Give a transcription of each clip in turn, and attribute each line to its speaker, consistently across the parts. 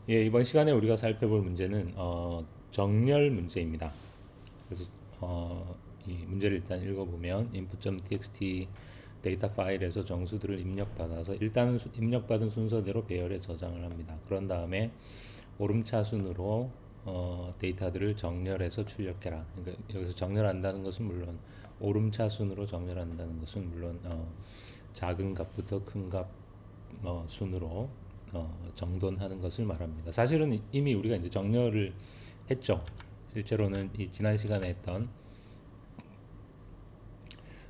Speaker 1: 예, 이번 시간에 우리가 살펴볼 문제는 정렬 문제입니다. 그래서 이 문제를 일단 읽어보면 input.txt 데이터 파일에서 정수들을 입력받아서 일단은 입력받은 순서대로 배열에 저장을 합니다. 그런 다음에 오름차순으로 데이터들을 정렬해서 출력해라. 그러니까 여기서 정렬한다는 것은 물론 오름차순으로 정렬한다는 것은 물론 작은 값부터 큰 값 순으로 정돈하는 것을 말합니다. 사실은 이미 우리가 이제 정렬을 했죠. 실제로는 이 지난 시간에 했던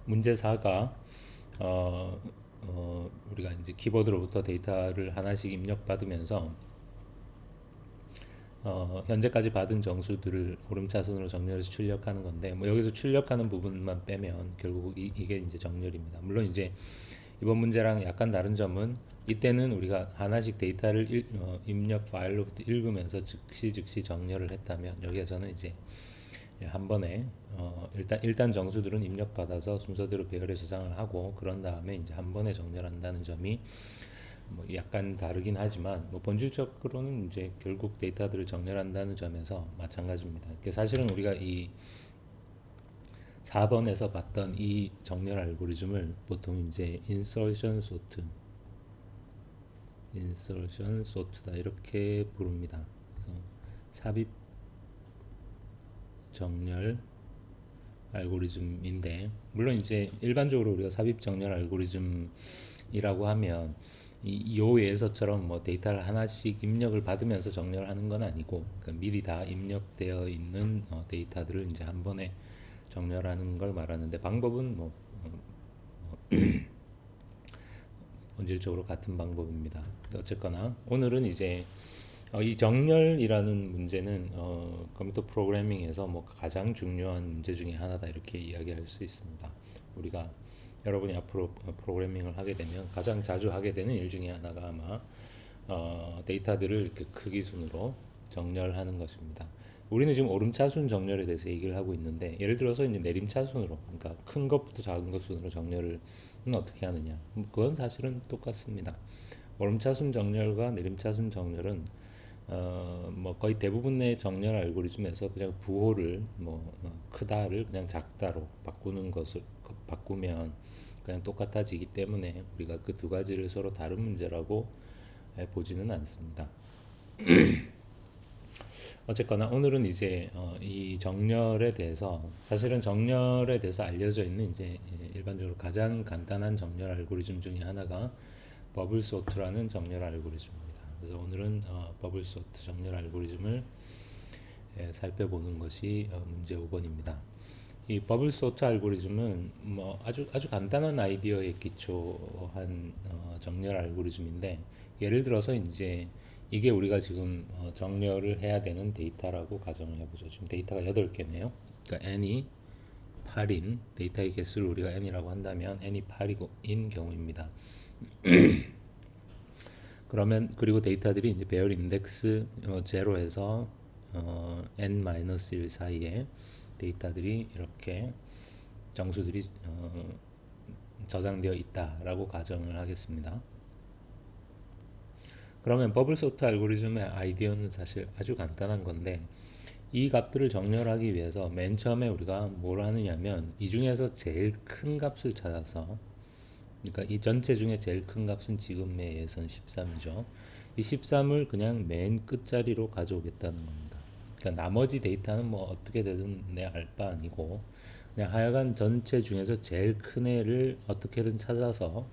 Speaker 1: 문제 4가 우리가 이제 키보드로부터 데이터를 하나씩 입력받으면서 현재까지 받은 정수들을 오름차순으로 정렬해서 출력하는 건데 뭐 여기서 출력하는 부분만 빼면 결국 이게 이제 정렬입니다. 물론 이제 이번 문제랑 약간 다른 점은 이때는 우리가 하나씩 데이터를 입력 파일로부터 읽으면서 즉시 정렬을 했다면 여기에서는 이제 한 번에 일단 정수들은 입력받아서 순서대로 배열해 저장을 하고 그런 다음에 이제 한 번에 정렬한다는 점이 뭐 약간 다르긴 하지만 뭐 본질적으로는 이제 결국 데이터들을 정렬한다는 점에서 마찬가지입니다. 사실은 우리가 이 4번에서 봤던 이 정렬 알고리즘을 보통 이제 insertion sort다 이렇게 부릅니다. 그래서 삽입 정렬 알고리즘인데 물론 이제 일반적으로 우리가 삽입 정렬 알고리즘이라고 하면 이 요에서처럼 뭐 데이터를 하나씩 입력을 받으면서 정렬하는 건 아니고 그러니까 미리 다 입력되어 있는 데이터들을 이제 한 번에 정렬하는 걸 말하는데 방법은 뭐 본질적으로 같은 방법입니다. 어쨌거나 오늘은 이제 이 정렬이라는 문제는 컴퓨터 프로그래밍에서 뭐 가장 중요한 문제 중에 하나다 이렇게 이야기할 수 있습니다. 우리가 여러분이 앞으로 프로그래밍을 하게 되면 가장 자주 하게 되는 일 중에 하나가 아마 데이터들을 이렇게 크기 순으로 정렬하는 것입니다. 우리는 지금 오름차순 정렬에 대해서 얘기를 하고 있는데 예를 들어서 이제 내림차순으로 그러니까 큰 것부터 작은 것 순으로 정렬을 어떻게 하느냐 그건 사실은 똑같습니다. 오름차순 정렬과 내림차순 정렬은 뭐 거의 대부분의 정렬 알고리즘에서 그냥 부호를 뭐 크다를 그냥 작다로 바꾸는 것을 바꾸면 그냥 똑같아지기 때문에 우리가 그 두 가지를 서로 다른 문제라고 보지는 않습니다. 어쨌거나 오늘은 이제 이 정렬에 대해서 사실은 정렬에 대해서 알려져 있는 이제 일반적으로 가장 간단한 정렬 알고리즘 중에 하나가 버블 소트라는 정렬 알고리즘입니다. 그래서 오늘은 버블 소트 정렬 알고리즘을 살펴보는 것이 문제 5번입니다. 이 버블 소트 알고리즘은 뭐 아주 간단한 아이디어에 기초한 정렬 알고리즘인데 예를 들어서 이제 이게 우리가 지금 정렬을 해야 되는 데이터라고 가정을 해보죠. 지금 데이터가 8개네요. 그러니까 n이 8인 데이터의 개수를 우리가 n이라고 한다면 n이 8인 경우입니다. 그러면 그리고 데이터들이 이제 배열 인덱스 0에서 n-1 사이에 데이터들이 이렇게 정수들이 저장되어 있다라고 가정을 하겠습니다. 그러면 버블 소트 알고리즘의 아이디어는 사실 아주 간단한 건데 이 값들을 정렬하기 위해서 맨 처음에 우리가 뭘 하느냐면 이 중에서 제일 큰 값을 찾아서 그러니까 이 전체 중에 제일 큰 값은 지금의 예선 13이죠. 이 13을 그냥 맨 끝자리로 가져오겠다는 겁니다. 그러니까 나머지 데이터는 뭐 어떻게 되든 내 알 바 아니고 그냥 하여간 전체 중에서 제일 큰 애를 어떻게든 찾아서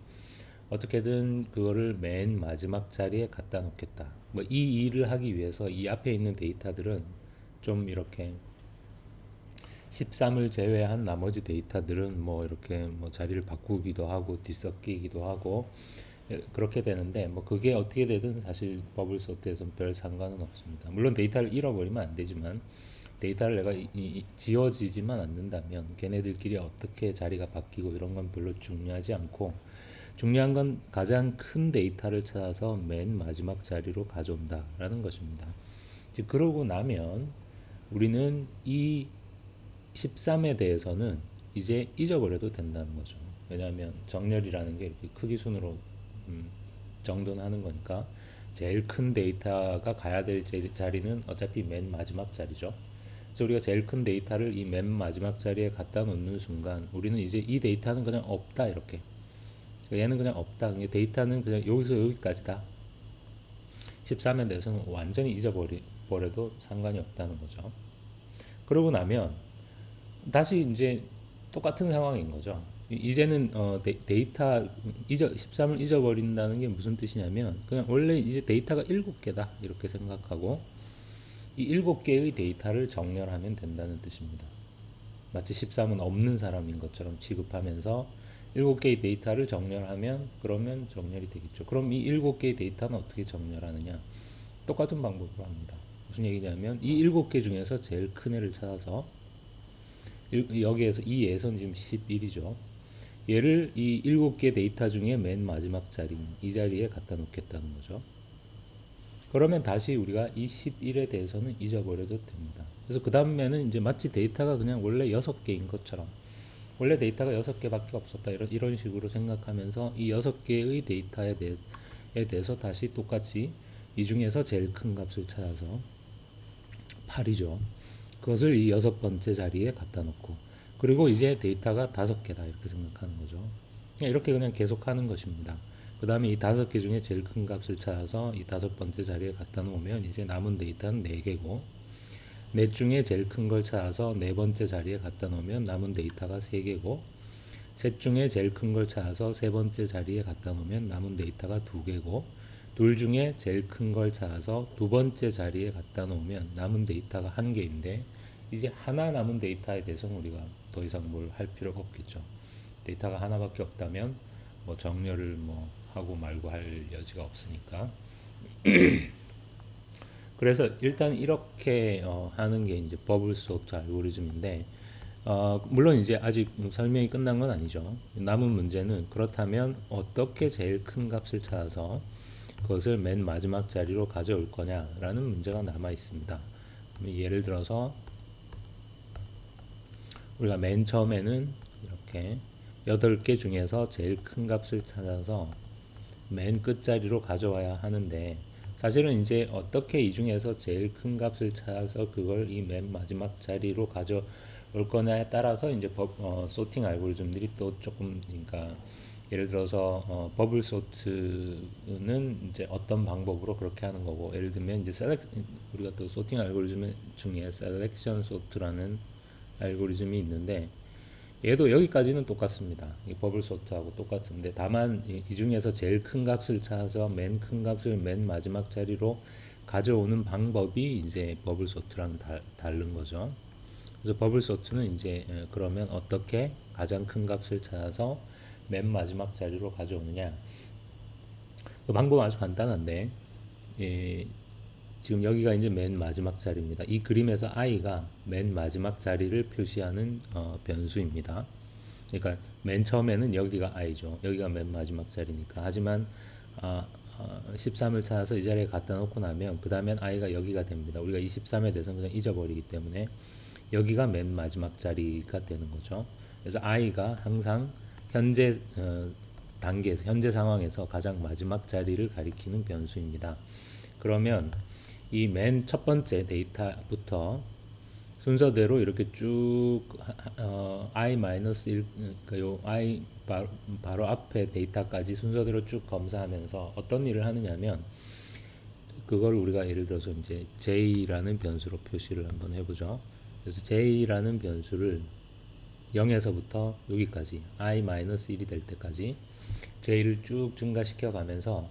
Speaker 1: 어떻게든 그거를 맨 마지막 자리에 갖다 놓겠다. 뭐 이 일을 하기 위해서 이 앞에 있는 데이터들은 좀 이렇게 13을 제외한 나머지 데이터들은 뭐 이렇게 뭐 자리를 바꾸기도 하고 뒤섞이기도 하고 그렇게 되는데 뭐 그게 어떻게 되든 사실 버블 소트에서는 별 상관은 없습니다. 물론 데이터를 잃어버리면 안 되지만 데이터를 내가 지워지지만 않는다면 걔네들끼리 어떻게 자리가 바뀌고 이런 건 별로 중요하지 않고 중요한 건 가장 큰 데이터를 찾아서 맨 마지막 자리로 가져온다라는 것입니다. 즉 그러고 나면 우리는 이 13에 대해서는 이제 잊어버려도 된다는 거죠. 왜냐하면 정렬이라는 게 이렇게 크기 순으로 정돈하는 거니까 제일 큰 데이터가 가야 될 자리는 어차피 맨 마지막 자리죠. 그래서 우리가 제일 큰 데이터를 이 맨 마지막 자리에 갖다 놓는 순간 우리는 이제 이 데이터는 그냥 없다 이렇게. 얘는 그냥 없다. 데이터는 그냥 여기서 여기까지다. 13에 대해서는 완전히 잊어버려도 상관이 없다는 거죠. 그러고 나면 다시 이제 똑같은 상황인 거죠. 이제는 데이터 13을 잊어버린다는 게 무슨 뜻이냐면 그냥 원래 이제 데이터가 7개다 이렇게 생각하고 이 7개의 데이터를 정렬하면 된다는 뜻입니다. 마치 13은 없는 사람인 것처럼 취급하면서 7개의 데이터를 정렬하면 그러면 정렬이 되겠죠. 그럼 이 7개의 데이터는 어떻게 정렬하느냐? 똑같은 방법으로 합니다. 무슨 얘기냐면 이 7개 중에서 제일 큰 애를 찾아서 여기에서 이 예선 지금 11이죠. 얘를 이 7개 데이터 중에 맨 마지막 자리인 이 자리에 갖다 놓겠다는 거죠. 그러면 다시 우리가 이 11에 대해서는 잊어버려도 됩니다. 그래서 그 다음에는 이제 마치 데이터가 그냥 원래 6개인 것처럼 원래 데이터가 6개밖에 없었다 이런 식으로 생각하면서 이 6개의 데이터에 대해서 다시 똑같이 이 중에서 제일 큰 값을 찾아서 8이죠. 그것을 이 6번째 자리에 갖다 놓고 그리고 이제 데이터가 5개다 이렇게 생각하는 거죠. 이렇게 그냥 계속 하는 것입니다. 그 다음에 이 5개 중에 제일 큰 값을 찾아서 이 5번째 자리에 갖다 놓으면 이제 남은 데이터는 4개고 넷 중에 제일 큰 걸 찾아서 4번째 자리에 갖다 놓으면 남은 데이터가 3개고 셋 중에 제일 큰 걸 찾아서 3번째 자리에 갖다 놓으면 남은 데이터가 2개고 둘 중에 제일 큰 걸 찾아서 2번째 자리에 갖다 놓으면 남은 데이터가 1개인데 이제 하나 남은 데이터에 대해서는 우리가 더 이상 뭘 할 필요가 없겠죠. 데이터가 하나밖에 없다면 뭐 정렬을 뭐 하고 말고 할 여지가 없으니까. 그래서 일단 이렇게 하는 게 이제 버블 소트 알고리즘인데 물론 이제 아직 설명이 끝난 건 아니죠. 남은 문제는 그렇다면 어떻게 제일 큰 값을 찾아서 그것을 맨 마지막 자리로 가져올 거냐라는 문제가 남아 있습니다. 예를 들어서 우리가 맨 처음에는 이렇게 8개 중에서 제일 큰 값을 찾아서 맨 끝자리로 가져와야 하는데 사실은 이제 어떻게 이 중에서 제일 큰 값을 찾아서 그걸 이 맨 마지막 자리로 가져올 거냐에 따라서 이제 소팅 알고리즘들이 또 조금 그러니까 예를 들어서 버블 소트는 이제 어떤 방법으로 그렇게 하는 거고 예를 들면 이제 우리가 또 소팅 알고리즘 중에 셀렉션 소트라는 알고리즘이 있는데 얘도 여기까지는 똑같습니다. 이 버블 소트하고 똑같은데 다만 이 중에서 제일 큰 값을 찾아서 맨 큰 값을 맨 마지막 자리로 가져오는 방법이 이제 버블 소트랑 다른 거죠. 그래서 버블 소트는 이제 그러면 어떻게 가장 큰 값을 찾아서 맨 마지막 자리로 가져오느냐. 그 방법은 아주 간단한데 예, 지금 여기가 이제 맨 마지막 자리입니다. 이 그림에서 i가 맨 마지막 자리를 표시하는 변수입니다. 그러니까 맨 처음에는 여기가 i죠. 여기가 맨 마지막 자리니까. 하지만 13을 찾아서 이 자리에 갖다 놓고 나면 그 다음엔 i가 여기가 됩니다. 우리가 23에 대해서는 그냥 잊어버리기 때문에 여기가 맨 마지막 자리가 되는 거죠. 그래서 i가 항상 현재 단계에서 현재 상황에서 가장 마지막 자리를 가리키는 변수입니다. 그러면 이 맨 첫 번째 데이터부터 순서대로 이렇게 쭉 i-1 그 i 바로 앞에 데이터까지 순서대로 쭉 검사하면서 어떤 일을 하느냐면 그걸 우리가 예를 들어서 이제 j라는 변수로 표시를 한번 해보죠. 그래서 j라는 변수를 0에서부터 여기까지 i-1이 될 때까지 j를 쭉 증가시켜 가면서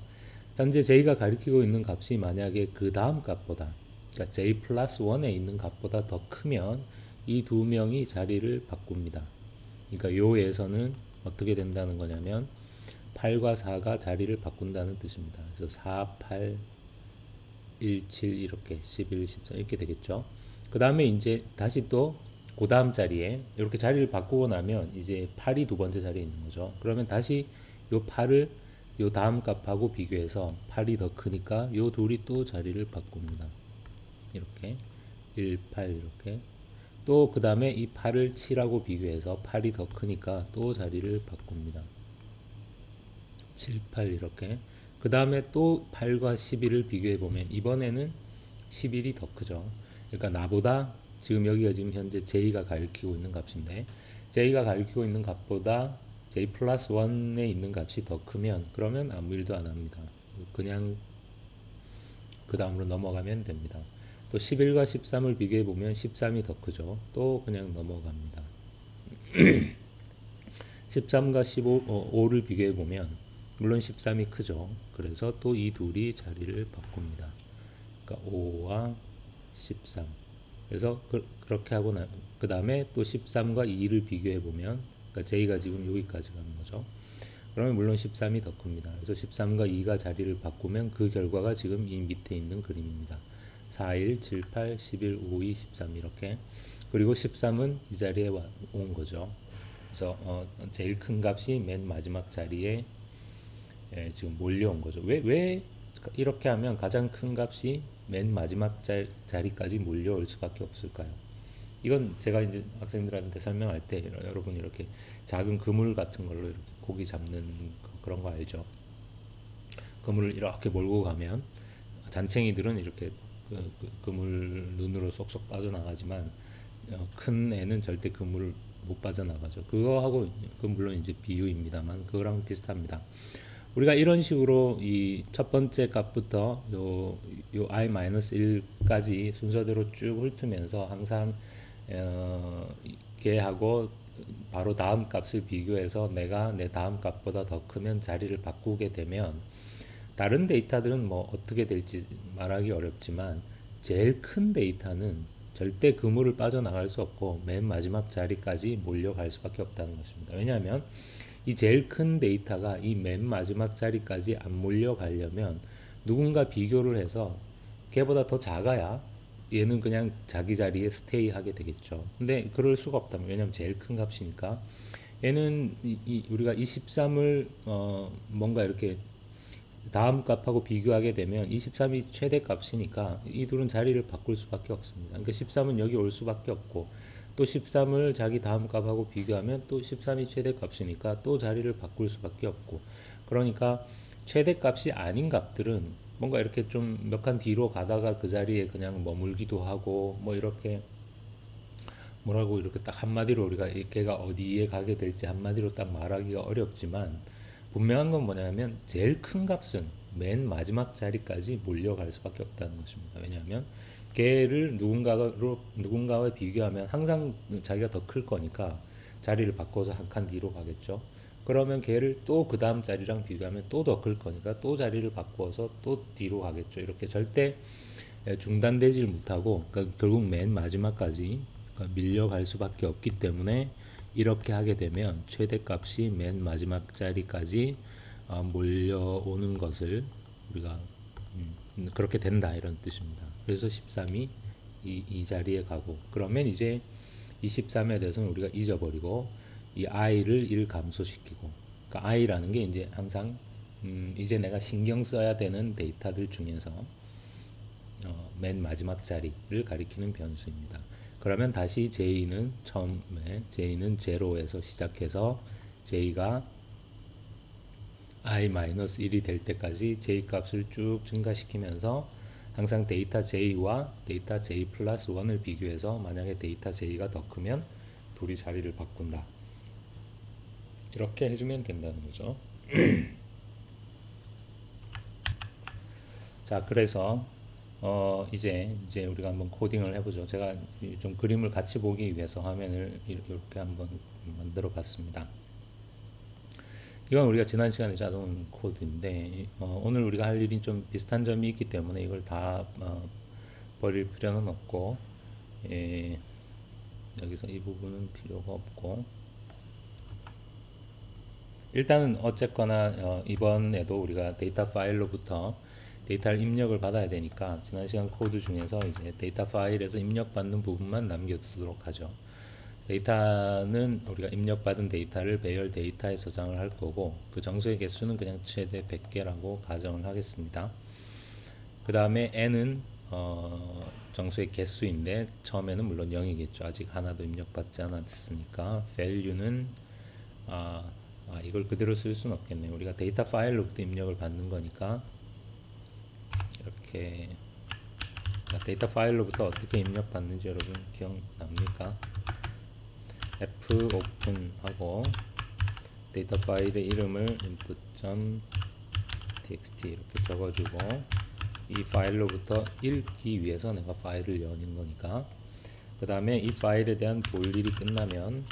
Speaker 1: 현재 j가 가리키고 있는 값이 만약에 그 다음 값보다 그러니까 j 플러스 1에 있는 값보다 더 크면 이 두 명이 자리를 바꿉니다. 그러니까 요 예서는 어떻게 된다는 거냐면 8과 4가 자리를 바꾼다는 뜻입니다. 그래서 4, 8, 1, 7 이렇게 11, 14 이렇게 되겠죠. 그 다음에 이제 다시 또 그 다음 자리에 이렇게 자리를 바꾸고 나면 이제 8이 두 번째 자리에 있는 거죠. 그러면 다시 요 8을 요 다음 값하고 비교해서 8이 더 크니까 요 둘이 또 자리를 바꿉니다. 이렇게 1, 8 이렇게 또 그 다음에 이 8을 7하고 비교해서 8이 더 크니까 또 자리를 바꿉니다. 7, 8 이렇게 그 다음에 또 8과 11을 비교해 보면 이번에는 11이 더 크죠. 그러니까 나보다 지금 여기가 지금 현재 J가 가리키고 있는 값인데 J가 가리키고 있는 값보다 J 플러스 1에 있는 값이 더 크면 그러면 아무 일도 안 합니다. 그냥 그 다음으로 넘어가면 됩니다. 또 11과 13을 비교해 보면 13이 더 크죠. 또 그냥 넘어갑니다. 13과 5를 비교해 보면 물론 13이 크죠. 그래서 또 이 둘이 자리를 바꿉니다. 그러니까 5와 13. 그래서 그렇게 하고 그 다음에 또 13과 2를 비교해 보면 그러니까 J가 지금 여기까지 가는 거죠. 그러면 물론 13이 더 큽니다. 그래서 13과 2가 자리를 바꾸면 그 결과가 지금 이 밑에 있는 그림입니다. 4, 1, 7, 8, 11, 5, 2, 13 이렇게. 그리고 13은 이 자리에 온 거죠. 그래서 제일 큰 값이 맨 마지막 자리에 지금 몰려온 거죠. 왜 이렇게 하면 가장 큰 값이 맨 마지막 자리까지 몰려올 수밖에 없을까요? 이건 제가 이제 학생들한테 설명할 때 여러분 이렇게 작은 그물 같은 걸로 이렇게 고기 잡는 그런 거 알죠? 그물을 이렇게 몰고 가면 잔챙이들은 이렇게 그물 눈으로 쏙쏙 빠져나가지만 큰 애는 절대 그물을 못 빠져나가죠. 그거하고 그 물론 이제 비유입니다만 그거랑 비슷합니다. 우리가 이런 식으로 이 첫 번째 값부터 요 i-1까지 순서대로 쭉 훑으면서 항상 걔하고 바로 다음 값을 비교해서 내가 내 다음 값보다 더 크면 자리를 바꾸게 되면 다른 데이터들은 뭐 어떻게 될지 말하기 어렵지만 제일 큰 데이터는 절대 그물을 빠져나갈 수 없고 맨 마지막 자리까지 몰려갈 수밖에 없다는 것입니다. 왜냐하면 이 제일 큰 데이터가 이 맨 마지막 자리까지 안 몰려가려면 누군가 비교를 해서 걔보다 더 작아야 얘는 그냥 자기 자리에 스테이 하게 되겠죠. 근데 그럴 수가 없다면 왜냐면 제일 큰 값이니까 얘는 우리가 이 13을 뭔가 이렇게 다음 값하고 비교하게 되면 23이 최대 값이니까 이 둘은 자리를 바꿀 수밖에 없습니다. 그러니까 13은 여기 올 수밖에 없고 또 13을 자기 다음 값하고 비교하면 또 13이 최대 값이니까 또 자리를 바꿀 수밖에 없고 그러니까 최대 값이 아닌 값들은 뭔가 이렇게 좀 몇 칸 뒤로 가다가 그 자리에 그냥 머물기도 하고 뭐 이렇게 뭐라고 이렇게 딱 한마디로 우리가 걔가 어디에 가게 될지 한마디로 딱 말하기가 어렵지만 분명한 건 뭐냐면 제일 큰 값은 맨 마지막 자리까지 몰려갈 수밖에 없다는 것입니다. 왜냐하면 걔를 누군가와 비교하면 항상 자기가 더 클 거니까 자리를 바꿔서 한 칸 뒤로 가겠죠. 그러면 걔를 또 그 다음 자리랑 비교하면 또 더 클 거니까 또 자리를 바꿔서 또 뒤로 가겠죠. 이렇게 절대 중단되질 못하고 그러니까 결국 맨 마지막까지 밀려갈 수밖에 없기 때문에 이렇게 하게 되면 최대값이 맨 마지막 자리까지 몰려오는 것을 우리가 그렇게 된다 이런 뜻입니다. 그래서 13이 이 자리에 가고 그러면 이제 이 13에 대해서는 우리가 잊어버리고 이 i를 1 감소시키고 그러니까 i라는 게 이제 항상 이제 내가 신경 써야 되는 데이터들 중에서 맨 마지막 자리를 가리키는 변수입니다. 그러면 다시 J는 처음에 J는 0에서 시작해서 J가 i-1이 될 때까지 J 값을 쭉 증가시키면서 항상 데이터 J와 데이터 J 플러스 1을 비교해서 만약에 데이터 J가 더 크면 둘이 자리를 바꾼다. 이렇게 해주면 된다는 거죠. 자, 그래서 이제 우리가 한번 코딩을 해보죠. 제가 좀 그림을 같이 보기 위해서 화면을 이렇게 한번 만들어 봤습니다. 이건 우리가 지난 시간에 짜놓은 코드인데 오늘 우리가 할 일이 좀 비슷한 점이 있기 때문에 이걸 다 버릴 필요는 없고 여기서 이 부분은 필요가 없고 일단은 어쨌거나 이번에도 우리가 데이터 파일로부터 데이터를 입력을 받아야 되니까 지난 시간 코드 중에서 이제 데이터 파일에서 입력받는 부분만 남겨두도록 하죠. 데이터는 우리가 입력받은 데이터를 배열 데이터에 저장을 할 거고 그 정수의 개수는 그냥 최대 100개라고 가정을 하겠습니다. 그 다음에 n은 정수의 개수인데 처음에는 물론 0이겠죠. 아직 하나도 입력받지 않았으니까 value는 이걸 그대로 쓸 수는 없겠네요. 우리가 데이터 파일로부터 입력을 받는 거니까 이렇게 데이터 파일로부터 어떻게 입력받는지 여러분 기억납니까? f open 하고 데이터 파일의 이름을 input.txt 이렇게 적어주고 이 파일로부터 읽기 위해서 내가 파일을 여는 거니까 그 다음에 이 파일에 대한 볼 일이 끝나면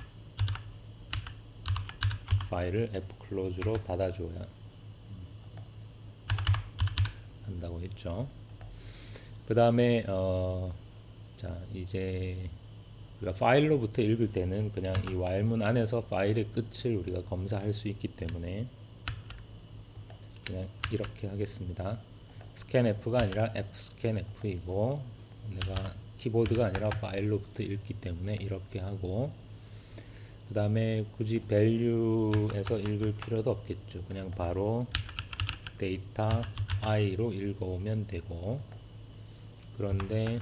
Speaker 1: 파일을 fclose로 닫아줘야 한다고 했죠. 그 다음에 자 이제 우리가 파일로부터 읽을 때는 그냥 이 while문 안에서 파일의 끝을 우리가 검사할 수 있기 때문에 그냥 이렇게 하겠습니다. scanf가 아니라 fscanf이고 내가 키보드가 아니라 파일로부터 읽기 때문에 이렇게 하고 그 다음에 굳이 value에서 읽을 필요도 없겠죠. 그냥 바로 데이터 i로 읽어오면 되고 그런데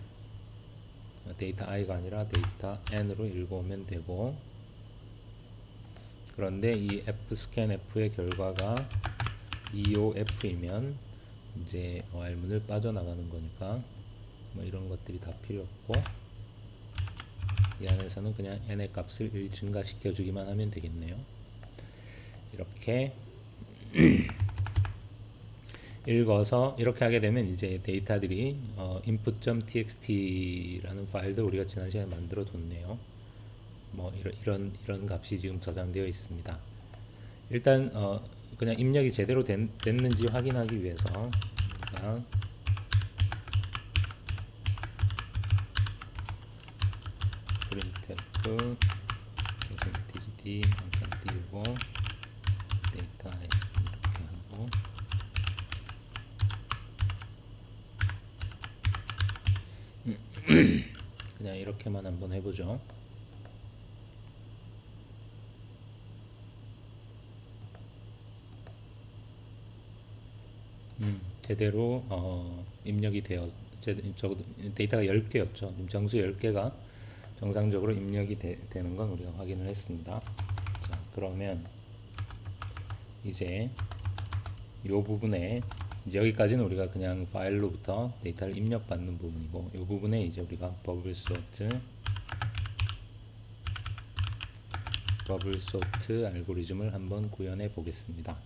Speaker 1: 데이터 i가 아니라 데이터 n으로 읽어오면 되고 그런데 이 fscanf의 결과가 eof이면 이제 while문을 빠져나가는 거니까 뭐 이런 것들이 다 필요 없고 이 안에서는 그냥 n의 값을 1 증가시켜 주기만 하면 되겠네요. 이렇게 읽어서 이렇게 하게 되면 이제 데이터들이 input.txt라는 파일도 우리가 지난 시간에 만들어 뒀네요. 뭐 이런 값이 지금 저장되어 있습니다. 일단 그냥 입력이 제대로 됐는지 확인하기 위해서 printf %d 한칸 띄우고 데이터 이렇게 하고 그냥 이렇게만 한번 해보죠. 제대로 입력이 되어 적어도 데이터가 10개였죠. 정수 10개가 정상적으로 입력이 되는 건 우리가 확인을 했습니다. 자, 그러면 이제 이 부분에 이제 여기까지는 우리가 그냥 파일로부터 데이터를 입력받는 부분이고 이 부분에 이제 우리가 버블 소트 알고리즘을 한번 구현해 보겠습니다.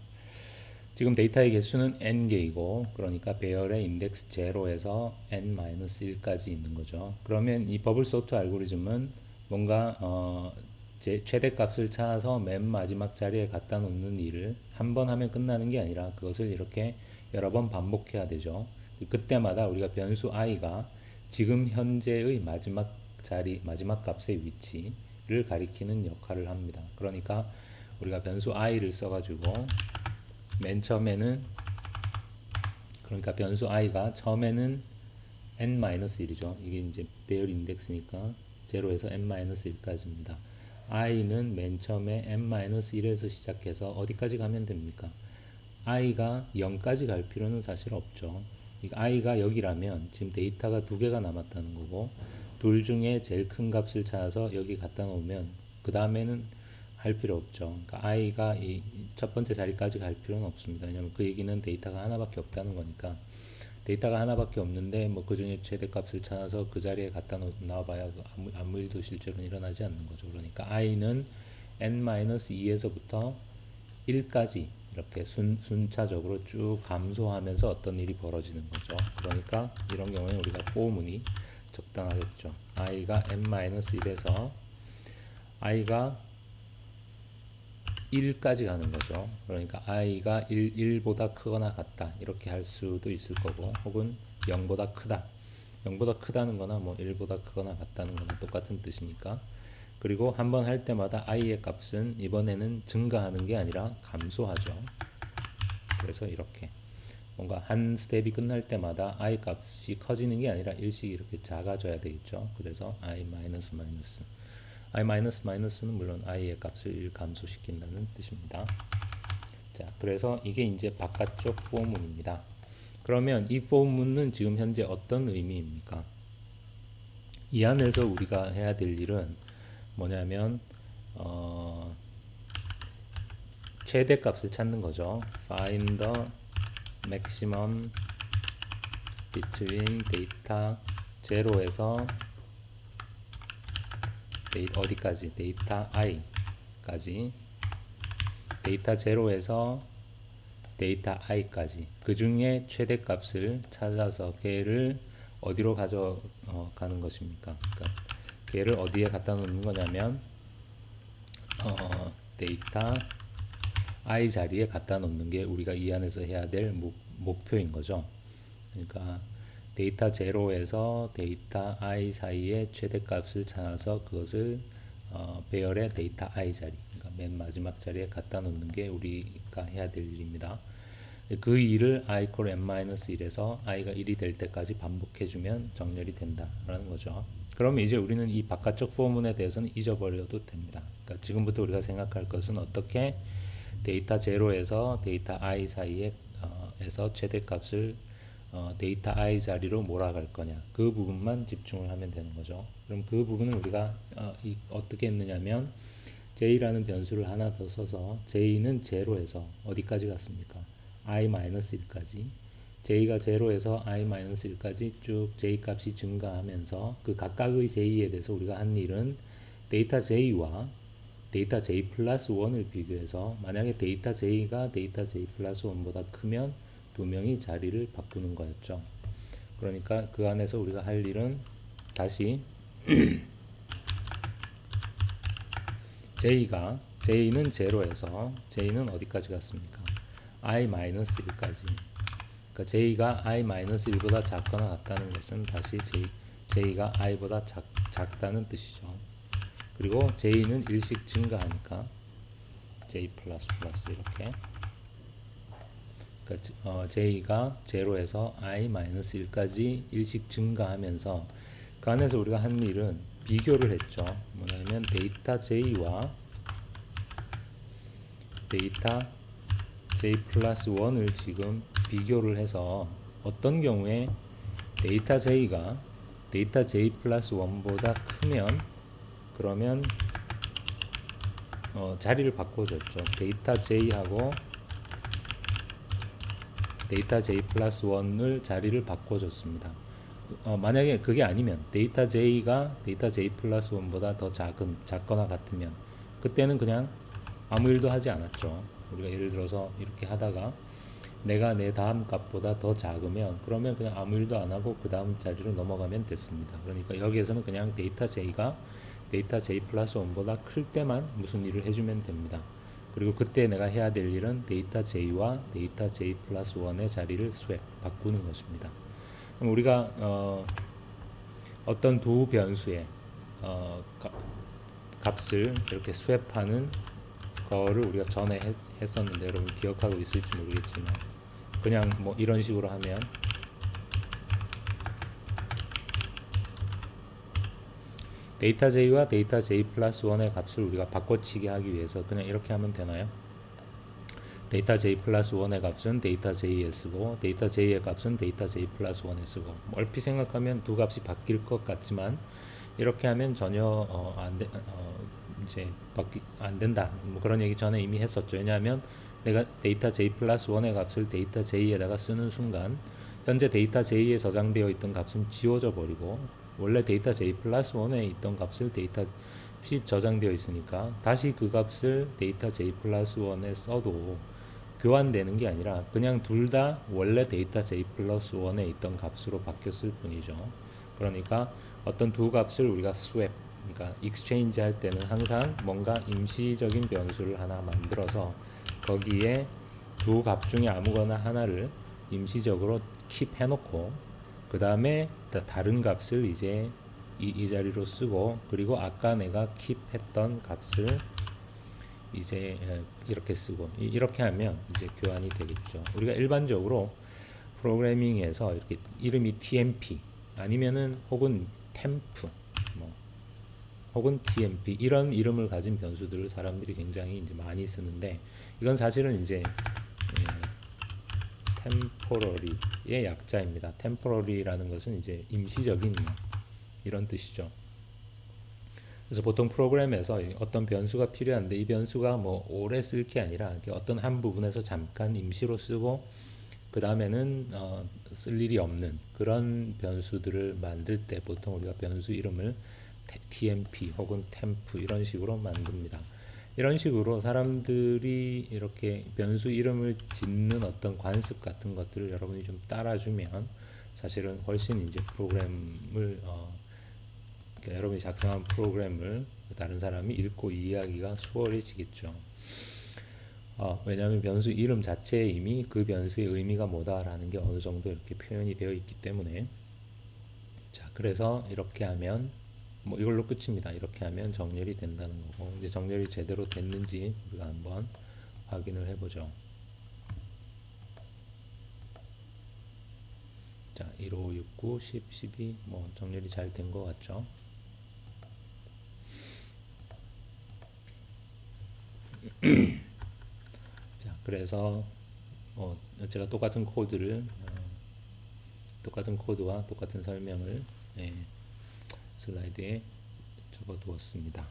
Speaker 1: 지금 데이터의 개수는 n개이고 그러니까 배열의 인덱스 0에서 n-1까지 있는 거죠. 그러면 이 버블 소트 알고리즘은 뭔가 최대값을 찾아서 맨 마지막 자리에 갖다 놓는 일을 한 번 하면 끝나는 게 아니라 그것을 이렇게 여러 번 반복해야 되죠. 그때마다 우리가 변수 i가 지금 현재의 마지막 자리, 마지막 값의 위치를 가리키는 역할을 합니다. 그러니까 우리가 변수 i를 써가지고 맨 처음에는 그러니까 변수 i가 처음에는 n-1이죠. 이게 이제 배열 인덱스니까 0에서 n-1까지입니다. i는 맨 처음에 n-1에서 시작해서 어디까지 가면 됩니까? i가 0까지 갈 필요는 사실 없죠. i가 여기라면 지금 데이터가 2개가 남았다는 거고 둘 중에 제일 큰 값을 찾아서 여기 갖다 놓으면 그 다음에는 할 필요 없죠. 그러니까 i가 이 첫 번째 자리까지 갈 필요는 없습니다. 왜냐하면 그 얘기는 데이터가 하나밖에 없다는 거니까 데이터가 하나밖에 없는데 뭐 그 중에 최대값을 찾아서 그 자리에 갖다 놔봐야 아무 일도 실제로는 일어나지 않는 거죠. 그러니까 i는 n-2에서부터 1까지 이렇게 순차적으로 쭉 감소하면서 어떤 일이 벌어지는 거죠. 그러니까 이런 경우에 우리가 for문이 적당하겠죠. i가 n-1에서 i가 1까지 가는 거죠. 그러니까 i가 1보다 크거나 같다 이렇게 할 수도 있을 거고 혹은 0보다 크다 0보다 크다는 거나 뭐 1보다 크거나 같다는 거나 똑같은 뜻이니까 그리고 한번 할 때마다 i의 값은 이번에는 증가하는 게 아니라 감소하죠. 그래서 이렇게 뭔가 한 스텝이 끝날 때마다 i 값이 커지는 게 아니라 일씩 이렇게 작아져야 되겠죠. 그래서 i-는 물론 i의 값을 1 감소시킨다는 뜻입니다. 자, 그래서 이게 이제 바깥쪽 포문입니다. 그러면 이 포문은 지금 현재 어떤 의미입니까? 이 안에서 우리가 해야 될 일은 뭐냐면 최대값을 찾는 거죠. Find the maximum between 데이터 0에서 어디까지? 데이터 i까지. 데이터 0에서 데이터 i까지. 그 중에 최대값을 찾아서 걔를 어디로 가져가는 것입니까? 그러니까 걔를 어디에 갖다 놓는 거냐면 데이터 i 자리에 갖다 놓는 게 우리가 이 안에서 해야 될 목표인 거죠. 그러니까 데이터 0에서 데이터 i 사이의 최대값을 찾아서 그것을 배열의 데이터 i 자리, 그러니까 맨 마지막 자리에 갖다 놓는 게 우리가 해야 될 일입니다. 그 일을 i equal n-1에서 i가 1이 될 때까지 반복해주면 정렬이 된다라는 거죠. 그러면 이제 우리는 이 바깥쪽 포문에 대해서는 잊어버려도 됩니다. 그러니까 지금부터 우리가 생각할 것은 어떻게 데이터 0에서 데이터 i 사이에 에서 최대값을 데이터 i 자리로 몰아갈 거냐, 그 부분만 집중을 하면 되는 거죠. 그럼 그 부분을 우리가 어떻게 했느냐면 j라는 변수를 하나 더 써서 j는 0에서 어디까지 갔습니까? i-1까지. j가 0에서 i-1까지 쭉 j 값이 증가하면서 그 각각의 j에 대해서 우리가 한 일은 데이터 j와 데이터 j 플러스 1을 비교해서 만약에 데이터 j가 데이터 j 플러스 1보다 크면 두 명이 자리를 바꾸는 거였죠. 그러니까 그 안에서 우리가 할 일은 다시 j는 0에서 j는 어디까지 갔습니까? i-1까지. 그러니까 j가 i-1보다 작거나 같다는 것은 다시 j가 i보다 작다는 뜻이죠. 그리고 j는 일씩 증가하니까 j 플러스 이렇게. 그러니까 j가 0에서 i-1까지 일씩 증가하면서 그 안에서 우리가 한 일은 비교를 했죠. 뭐냐면 데이터 j와 데이터 j 플러스 1을 지금 비교를 해서 어떤 경우에 데이터 j가 데이터 j 플러스 1보다 크면 그러면 자리를 바꿔줬죠. 데이터 j하고 데이터 j 플러스 1을 자리를 바꿔줬습니다. 만약에 그게 아니면 데이터 j가 데이터 j 플러스 1보다 더 작거나 같으면 그때는 그냥 아무 일도 하지 않았죠. 우리가 예를 들어서 이렇게 하다가 내가 내 다음 값보다 더 작으면 그러면 그냥 아무 일도 안 하고 그 다음 자리로 넘어가면 됐습니다. 그러니까 여기에서는 그냥 데이터 j가 데이터 j 플러스 1보다 클 때만 무슨 일을 해주면 됩니다. 그리고 그때 내가 해야 될 일은 데이터 j와 데이터 j 플러스 1의 자리를 바꾸는 것입니다. 그럼 우리가 어떤 두 변수의 값을 이렇게 스왑하는 거를 우리가 전에 했었는데 여러분 기억하고 있을지 모르겠지만 그냥 뭐 이런 식으로 하면 데이터 j와 데이터 j 플러스 1의 값을 우리가 바꿔치기 하기 위해서 그냥 이렇게 하면 되나요? 데이터 j 플러스 1의 값은 데이터 j에 쓰고 데이터 j의 값은 데이터 j 플러스 1에 쓰고 얼핏 생각하면 두 값이 바뀔 것 같지만 이렇게 하면 전혀 이제 안 된다. 뭐 그런 얘기 전에 이미 했었죠. 왜냐하면 내가 데이터 j 플러스 1의 값을 데이터 j에다가 쓰는 순간 현재 데이터 j에 저장되어 있던 값은 지워져 버리고 원래 데이터 j 플러스 1에 있던 값을 데이터 j 저장되어 있으니까 다시 그 값을 데이터 j 플러스 1에 써도 교환되는 게 아니라 그냥 둘 다 원래 데이터 j 플러스 1에 있던 값으로 바뀌었을 뿐이죠. 그러니까 어떤 두 값을 우리가 스왑, 그러니까 익스체인지 할 때는 항상 뭔가 임시적인 변수를 하나 만들어서 거기에 두 값 중에 아무거나 하나를 임시적으로 킵 해놓고 그 다음에 다른 값을 이제 이 자리로 쓰고 그리고 아까 내가 킵했던 값을 이제 이렇게 쓰고 이렇게 하면 이제 교환이 되겠죠. 우리가 일반적으로 프로그래밍에서 이렇게 이름이 TMP 아니면은 혹은 템프 뭐 혹은 TMP 이런 이름을 가진 변수들을 사람들이 굉장히 이제 많이 쓰는데 이건 사실은 이제 temporary의 약자입니다. temporary라는 것은 이제 임시적인 이런 뜻이죠. 그래서 보통 프로그램에서 어떤 변수가 필요한데 이 변수가 뭐 오래 쓸 게 아니라 어떤 한 부분에서 잠깐 임시로 쓰고 그 다음에는 쓸 일이 없는 그런 변수들을 만들 때 보통 우리가 변수 이름을 TMP 혹은 temp 이런 식으로 만듭니다. 이런 식으로 사람들이 이렇게 변수 이름을 짓는 어떤 관습 같은 것들을 여러분이 좀 따라주면 사실은 훨씬 이제 프로그램을 그러니까 여러분이 작성한 프로그램을 다른 사람이 읽고 이해하기가 수월해지겠죠. 왜냐하면 변수 이름 자체에 이미 그 변수의 의미가 뭐다라는 게 어느 정도 이렇게 표현이 되어 있기 때문에 자 그래서 이렇게 하면 뭐 이걸로 끝입니다. 이렇게 하면 정렬이 된다는 거고 이제 정렬이 제대로 됐는지 우리가 한번 확인을 해보죠. 자 1, 5, 6, 9, 10, 12 뭐 정렬이 잘 된 것 같죠. 자 그래서 제가 똑같은 코드와 똑같은 설명을 예, 슬라이드에 적어 두었습니다.